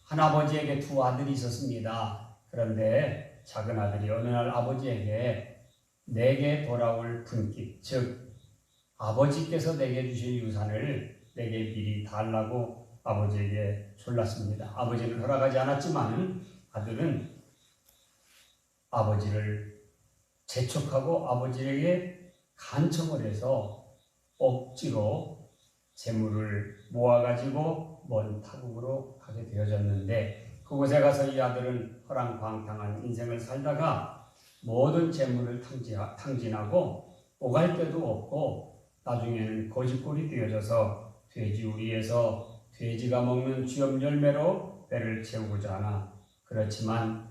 한 아버지에게 두 아들이 있었습니다. 그런데 작은 아들이 어느 날 아버지에게 내게 돌아올 분깃, 즉 아버지께서 내게 주신 유산을 내게 미리 달라고 아버지에게 졸랐습니다. 아버지는 허락하지 않았지만 아들은 아버지를 재촉하고 아버지에게 간청을 해서 억지로 재물을 모아가지고 먼 타국으로 가게 되어졌는데, 그곳에 가서 이 아들은 허랑방탕한 인생을 살다가 모든 재물을 탕진하고 오갈 데도 없고 나중에는 거지꼴이 되어져서 돼지우리에서 돼지가 먹는 쥐염 열매로 배를 채우고자 하나, 그렇지만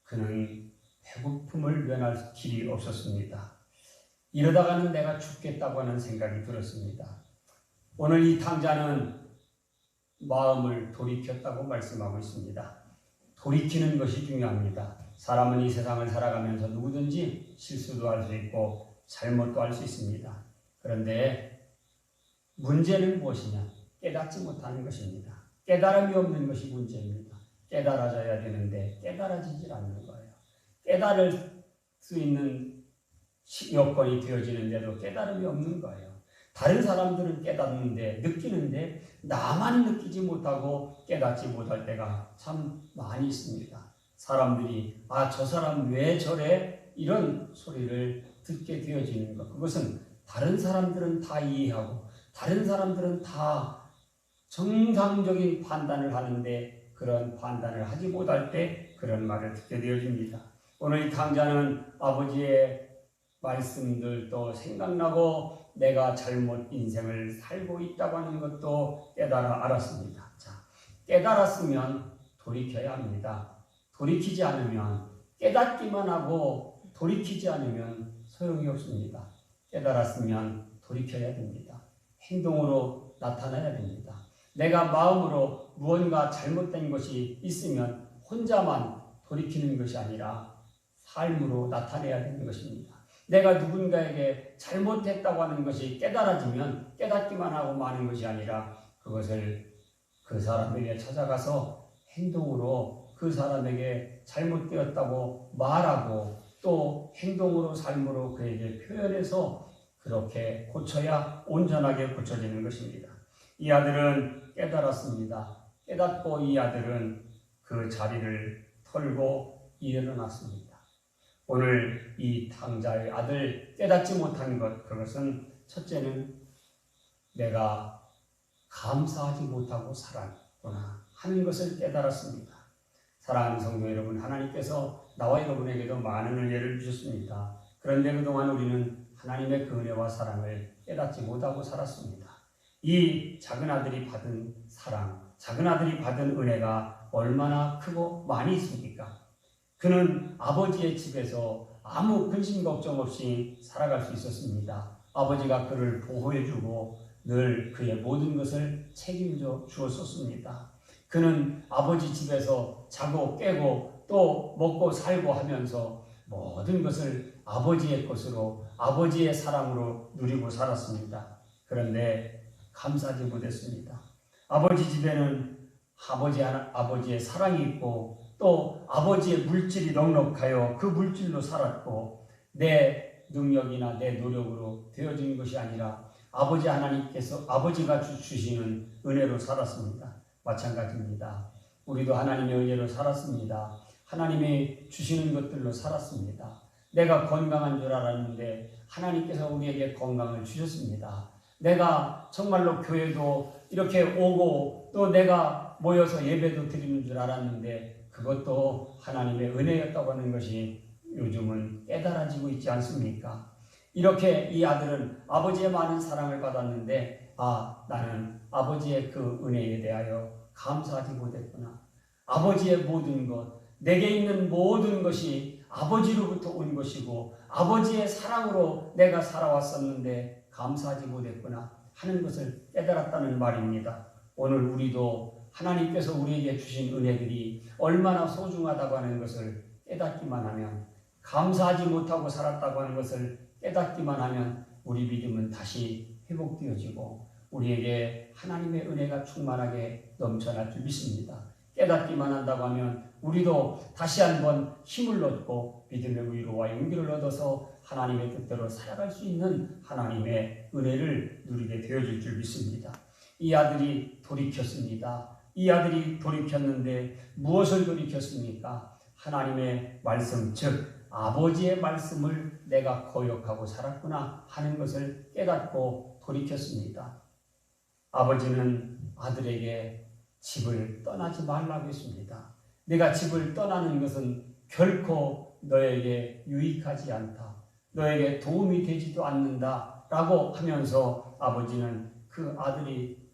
그는 배고픔을 면할 길이 없었습니다. 이러다가는 내가 죽겠다고 하는 생각이 들었습니다. 오늘 이 탕자는 마음을 돌이켰다고 말씀하고 있습니다. 돌이키는 것이 중요합니다. 사람은 이 세상을 살아가면서 누구든지 실수도 할 수 있고 잘못도 할 수 있습니다. 그런데 문제는 무엇이냐? 깨닫지 못하는 것입니다. 깨달음이 없는 것이 문제입니다. 깨달아져야 되는데 깨달아지질 않는 거예요. 깨달을 수 있는 여건이 되어지는데도 깨달음이 없는 거예요. 다른 사람들은 깨닫는데, 느끼는데 나만 느끼지 못하고 깨닫지 못할 때가 참 많이 있습니다. 사람들이 저 사람 왜 저래? 이런 소리를 듣게 되어지는 것. 그것은 다른 사람들은 다 이해하고 다른 사람들은 다 정상적인 판단을 하는데 그런 판단을 하지 못할 때 그런 말을 듣게 되어집니다. 오늘 이 탕자는 아버지의 말씀들도 생각나고 내가 잘못 인생을 살고 있다고 하는 것도 깨달아 알았습니다. 자, 깨달았으면 돌이켜야 합니다. 돌이키지 않으면, 깨닫기만 하고 돌이키지 않으면 소용이 없습니다. 깨달았으면 돌이켜야 됩니다. 행동으로 나타나야 됩니다. 내가 마음으로 무언가 잘못된 것이 있으면 혼자만 돌이키는 것이 아니라 삶으로 나타내야 되는 것입니다. 내가 누군가에게 잘못했다고 하는 것이 깨달아지면 깨닫기만 하고 마는 것이 아니라 그것을 그 사람에게 찾아가서 행동으로 그 사람에게 잘못되었다고 말하고 또 행동으로 삶으로 그에게 표현해서 그렇게 고쳐야 온전하게 고쳐지는 것입니다. 이 아들은 깨달았습니다. 깨닫고 이 아들은 그 자리를 털고 일어났습니다. 오늘 이 탕자의 아들 깨닫지 못한 것, 그것은 첫째는 내가 감사하지 못하고 살았구나 하는 것을 깨달았습니다. 사랑하는 성도 여러분, 하나님께서 나와 여러분에게도 많은 은혜를 주셨습니다. 그런데 그동안 우리는 하나님의 그 은혜와 사랑을 깨닫지 못하고 살았습니다. 이 작은 아들이 받은 사랑, 작은 아들이 받은 은혜가 얼마나 크고 많이 있습니까? 그는 아버지의 집에서 아무 근심 걱정 없이 살아갈 수 있었습니다. 아버지가 그를 보호해주고 늘 그의 모든 것을 책임져 주었었습니다. 그는 아버지 집에서 자고 깨고 또 먹고 살고 하면서 모든 것을 아버지의 것으로, 아버지의 사랑으로 누리고 살았습니다. 그런데 감사하지 못했습니다. 아버지 집에는 아버지의 사랑이 있고 또 아버지의 물질이 넉넉하여 그 물질로 살았고 내 능력이나 내 노력으로 되어진 것이 아니라 아버지 하나님께서 아버지가 주시는 은혜로 살았습니다. 마찬가지입니다. 우리도 하나님의 은혜로 살았습니다. 하나님이 주시는 것들로 살았습니다. 내가 건강한 줄 알았는데 하나님께서 우리에게 건강을 주셨습니다. 내가 정말로 교회도 이렇게 오고 또 내가 모여서 예배도 드리는 줄 알았는데 그것도 하나님의 은혜였다고 하는 것이 요즘은 깨달아지고 있지 않습니까? 이렇게 이 아들은 아버지의 많은 사랑을 받았는데 나는 아버지의 그 은혜에 대하여 감사하지 못했구나. 아버지의 모든 것, 내게 있는 모든 것이 아버지로부터 온 것이고 아버지의 사랑으로 내가 살아왔었는데 감사하지 못했구나 하는 것을 깨달았다는 말입니다. 오늘 우리도 하나님께서 우리에게 주신 은혜들이 얼마나 소중하다고 하는 것을 깨닫기만 하면, 감사하지 못하고 살았다고 하는 것을 깨닫기만 하면 우리 믿음은 다시 회복되어지고 우리에게 하나님의 은혜가 충만하게 넘쳐날 줄 믿습니다. 깨닫기만 한다고 하면 우리도 다시 한번 힘을 얻고 믿음의 위로와 용기를 얻어서 하나님의 뜻대로 살아갈 수 있는 하나님의 은혜를 누리게 되어질 줄 믿습니다. 이 아들이 돌이켰습니다. 이 아들이 돌이켰는데 무엇을 돌이켰습니까? 하나님의 말씀, 즉 아버지의 말씀을 내가 거역하고 살았구나 하는 것을 깨닫고 돌이켰습니다. 아버지는 아들에게 집을 떠나지 말라고 했습니다. 내가 집을 떠나는 것은 결코 너에게 유익하지 않다. 너에게 도움이 되지도 않는다 라고 하면서 아버지는 그 아들이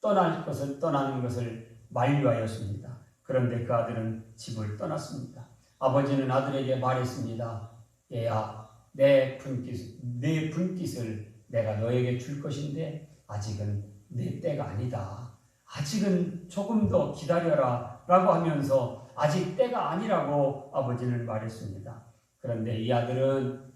떠나는 것을 만류하였습니다. 그런데 그 아들은 집을 떠났습니다. 아버지는 아들에게 말했습니다. 얘야, 내 분깃을 내가 너에게 줄 것인데 아직은 내 때가 아니다. 아직은 조금 더 기다려라 라고 하면서 아직 때가 아니라고 아버지는 말했습니다. 그런데 이 아들은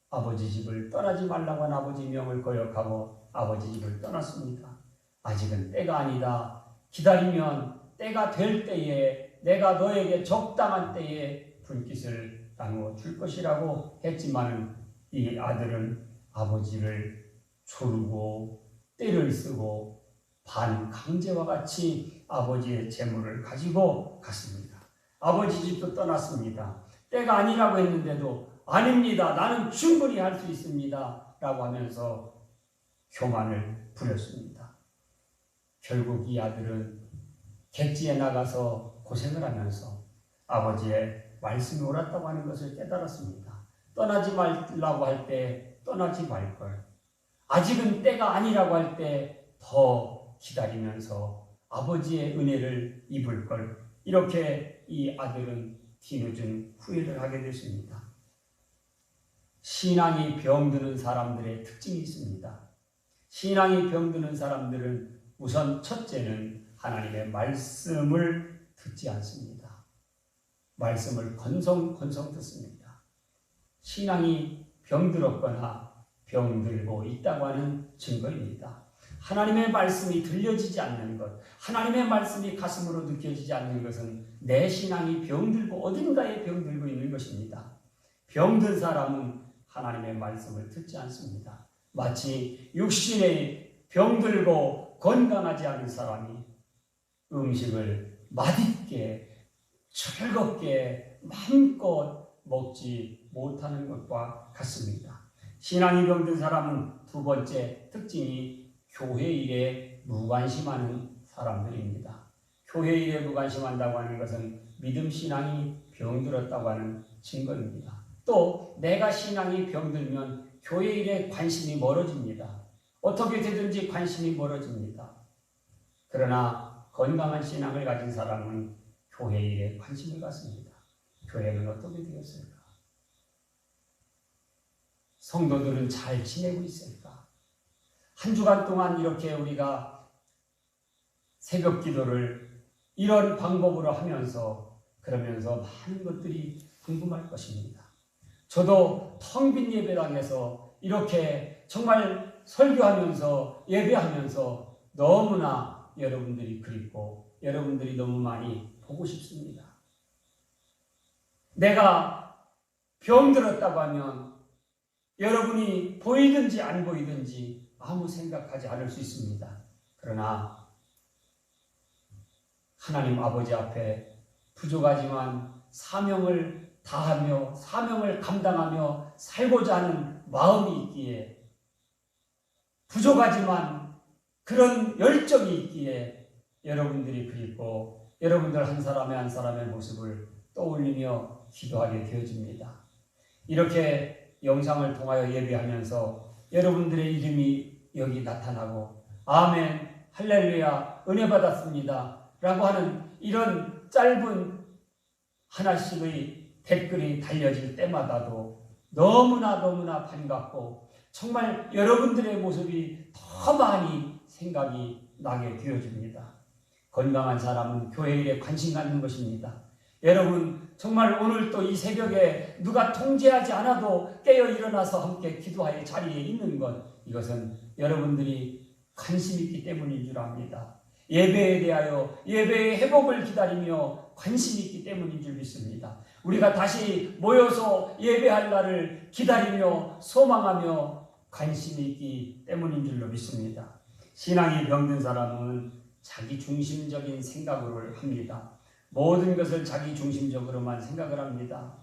아버지 집을 떠나지 말라고 한 아버지 명을 거역하고 아버지 집을 떠났습니다. 아직은 때가 아니다. 기다리면 때가 될 때에 내가 너에게 적당한 때에 분깃을 나누어 줄 것이라고 했지만 이 아들은 아버지를 조르고 때를 쓰고 반강제와 같이 아버지의 재물을 가지고 갔습니다. 아버지 집도 떠났습니다. 때가 아니라고 했는데도 아닙니다. 나는 충분히 할 수 있습니다. 라고 하면서 교만을 부렸습니다. 결국 이 아들은 객지에 나가서 고생을 하면서 아버지의 말씀이 옳았다고 하는 것을 깨달았습니다. 떠나지 말라고 할 때 떠나지 말걸. 아직은 때가 아니라고 할 때 더 기다리면서 아버지의 은혜를 입을 걸. 이렇게 이 아들은 뒤늦은 후회를 하게 됐습니다. 신앙이 병드는 사람들의 특징이 있습니다. 신앙이 병드는 사람들은 우선 첫째는 하나님의 말씀을 듣지 않습니다. 말씀을 건성 듣습니다. 신앙이 병들었거나 병들고 있다고 하는 증거입니다. 하나님의 말씀이 들려지지 않는 것, 하나님의 말씀이 가슴으로 느껴지지 않는 것은 내 신앙이 병들고 어딘가에 병들고 있는 것입니다. 병든 사람은 하나님의 말씀을 듣지 않습니다. 마치 육신에 병들고 건강하지 않은 사람이 음식을 맛있게 즐겁게 마음껏 먹지 못하는 것과 같습니다. 신앙이 병든 사람은 두 번째 특징이 교회 일에 무관심하는 사람들입니다. 교회 일에 무관심한다고 하는 것은 믿음 신앙이 병들었다고 하는 증거입니다. 또 내가 신앙이 병들면 교회 일에 관심이 멀어집니다. 어떻게 되든지 관심이 멀어집니다. 그러나 건강한 신앙을 가진 사람은 교회 일에 관심을 갖습니다. 교회는 어떻게 되었을까? 성도들은 잘 지내고 있을까? 한 주간 동안 이렇게 우리가 새벽 기도를 이런 방법으로 하면서 그러면서 많은 것들이 궁금할 것입니다. 저도 텅 빈 예배당에서 이렇게 정말 설교하면서 예배하면서 너무나 여러분들이 그립고 여러분들이 너무 많이 보고 싶습니다. 내가 병들었다고 하면 여러분이 보이든지 안 보이든지 아무 생각하지 않을 수 있습니다. 그러나 하나님 아버지 앞에 부족하지만 사명을 다하며 사명을 감당하며 살고자 하는 마음이 있기에 부족하지만 그런 열정이 있기에 여러분들이 그립고 여러분들 한 사람의 한 사람의 모습을 떠올리며 기도하게 되어집니다. 이렇게 영상을 통하여 예배하면서 여러분들의 이름이 여기 나타나고 아멘, 할렐루야, 은혜 받았습니다 라고 하는 이런 짧은 하나씩의 댓글이 달려질 때마다도 너무나 반갑고 정말 여러분들의 모습이 더 많이 생각이 나게 되어집니다. 건강한 사람은 교회 일에 관심 갖는 것입니다. 여러분 정말 오늘 또 이 새벽에 누가 통제하지 않아도 깨어 일어나서 함께 기도할 자리에 있는 것, 이것은 여러분들이 관심 있기 때문인 줄 압니다. 예배에 대하여 예배의 회복을 기다리며 관심이 있기 때문인 줄 믿습니다. 우리가 다시 모여서 예배할 날을 기다리며 소망하며 관심이 있기 때문인 줄로 믿습니다. 신앙이 병든 사람은 자기 중심적인 생각을 합니다. 모든 것을 자기 중심적으로만 생각을 합니다.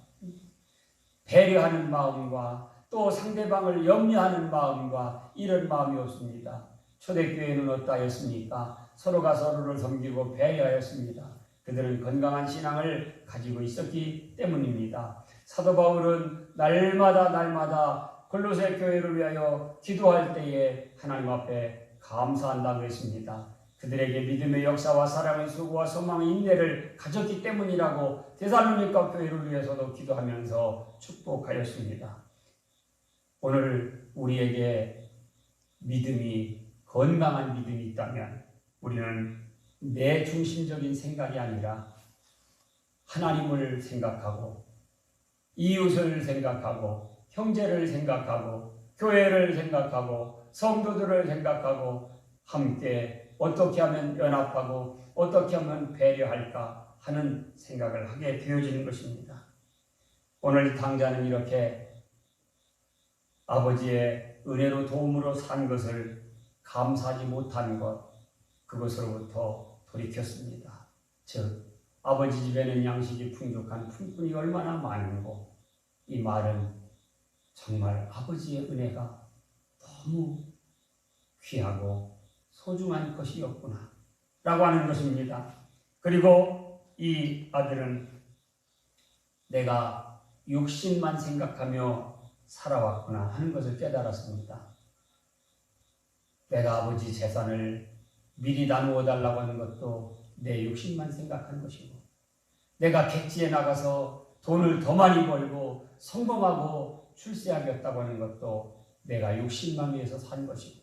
배려하는 마음과 또 상대방을 염려하는 마음과 이런 마음이 없습니다. 초대교회는 어떠하였습니까? 서로가 서로를 섬기고 배려하였습니다. 그들은 건강한 신앙을 가지고 있었기 때문입니다. 사도 바울은 날마다 골로새 교회를 위하여 기도할 때에 하나님 앞에 감사한다고 했습니다. 그들에게 믿음의 역사와 사랑의 수고와 소망의 인내를 가졌기 때문이라고 데살로니가 교회를 위해서도 기도하면서 축복하였습니다. 오늘 우리에게 건강한 믿음이 있다면 우리는 내 중심적인 생각이 아니라 하나님을 생각하고 이웃을 생각하고 형제를 생각하고 교회를 생각하고 성도들을 생각하고 함께 어떻게 하면 연합하고 어떻게 하면 배려할까 하는 생각을 하게 되어지는 것입니다. 오늘 당자는 이렇게 아버지의 은혜로 도움으로 산 것을 감사하지 못한 것, 그것으로부터 돌이켰습니다. 즉 아버지 집에는 양식이 풍족한 품꾼이 얼마나 많은고, 이 말은 정말 아버지의 은혜가 너무 귀하고 소중한 것이었구나 라고 하는 것입니다. 그리고 이 아들은 내가 육신만 생각하며 살아왔구나 하는 것을 깨달았습니다. 내가 아버지 재산을 미리 나누어 달라고 하는 것도 내 욕심만 생각하는 것이고, 내가 객지에 나가서 돈을 더 많이 벌고 성공하고 출세하겠다고 하는 것도 내가 욕심만 위해서 산 것이고,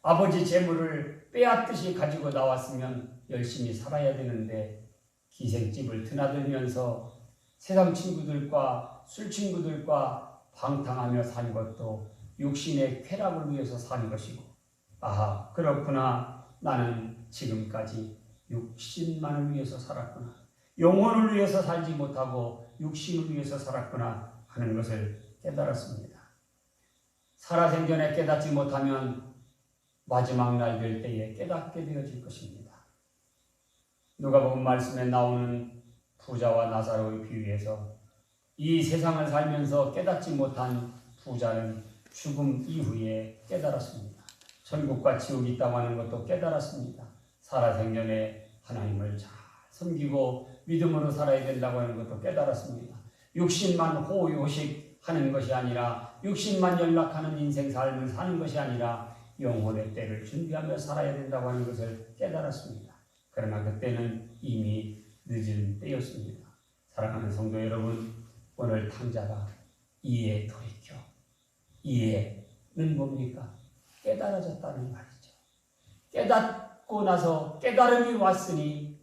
아버지 재물을 빼앗듯이 가지고 나왔으면 열심히 살아야 되는데 기생집을 드나들면서 세상 친구들과 술 친구들과 방탕하며 산 것도 육신의 쾌락을 위해서 산 것이고, 아하, 그렇구나. 나는 지금까지 육신만을 위해서 살았구나. 영혼을 위해서 살지 못하고 육신을 위해서 살았구나 하는 것을 깨달았습니다. 살아생전에 깨닫지 못하면 마지막 날 될 때에 깨닫게 되어질 것입니다. 누가복음 말씀에 나오는 부자와 나사로의 비유에서 이 세상을 살면서 깨닫지 못한 부자는 죽음 이후에 깨달았습니다. 천국과 지옥이 있다고 하는 것도 깨달았습니다. 살아생전에 하나님을 잘 섬기고 믿음으로 살아야 된다고 하는 것도 깨달았습니다. 육신만 호요식하는 것이 아니라, 육신만 연락하는 인생 삶을 사는 것이 아니라 영혼의 때를 준비하며 살아야 된다고 하는 것을 깨달았습니다. 그러나 그때는 이미 늦은 때였습니다. 사랑하는 성도 여러분, 오늘 탕자가 이에 돌이켜, 이에는 뭡니까? 깨달아졌다는 말이죠. 깨닫고 나서 깨달음이 왔으니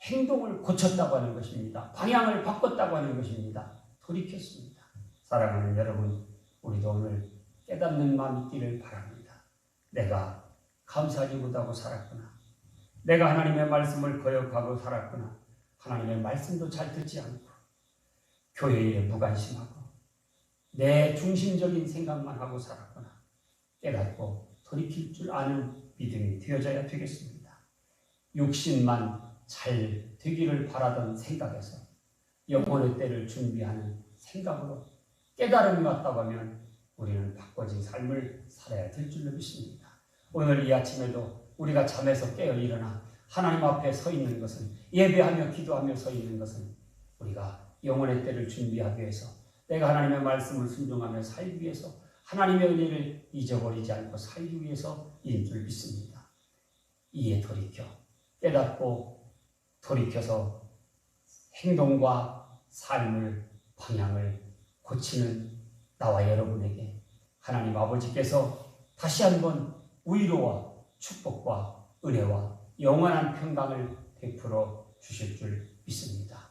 행동을 고쳤다고 하는 것입니다. 방향을 바꿨다고 하는 것입니다. 돌이켰습니다. 사랑하는 여러분, 우리도 오늘 깨닫는 마음 있기를 바랍니다. 내가 감사하지 못하고 살았구나. 내가 하나님의 말씀을 거역하고 살았구나. 하나님의 말씀도 잘 듣지 않고 교회에 무관심하고 내 중심적인 생각만 하고 살았구나. 깨닫고 돌이킬 줄 아는 믿음이 되어져야 되겠습니다. 육신만 잘 되기를 바라던 생각에서 영혼의 때를 준비하는 생각으로 깨달음이 왔다고 하면 우리는 바꿔진 삶을 살아야 될 줄로 믿습니다. 오늘 이 아침에도 우리가 잠에서 깨어 일어나 하나님 앞에 서 있는 것은, 예배하며 기도하며 서 있는 것은 우리가 영혼의 때를 준비하기 위해서, 내가 하나님의 말씀을 순종하며 살기 위해서, 하나님의 은혜를 잊어버리지 않고 살기 위해서인 줄 믿습니다. 이에 돌이켜 깨닫고 돌이켜서 행동과 삶을, 방향을 고치는 나와 여러분에게 하나님 아버지께서 다시 한번 위로와 축복과 은혜와 영원한 평강을 베풀어 주실 줄 믿습니다.